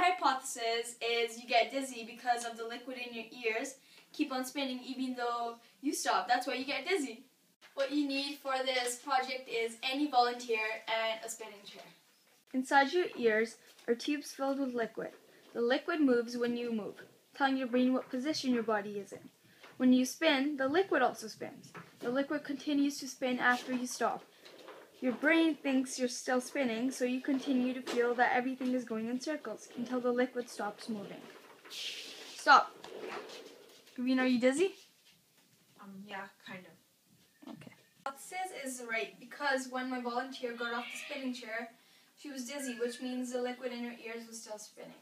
hypothesis is you get dizzy because of the liquid in your ears keep on spinning even though you stop. That's why you get dizzy. What you need for this project is any volunteer and a spinning chair. Inside your ears are tubes filled with liquid. The liquid moves when you move, telling your brain what position your body is in. When you spin, the liquid also spins. The liquid continues to spin after you stop. Your brain thinks you're still spinning, so you continue to feel that everything is going in circles until the liquid stops moving. Stop. Gavin, are you dizzy? Yeah, kind of. Okay. Hypothesis is right because when my volunteer got off the spinning chair, she was dizzy, which means the liquid in her ears was still spinning.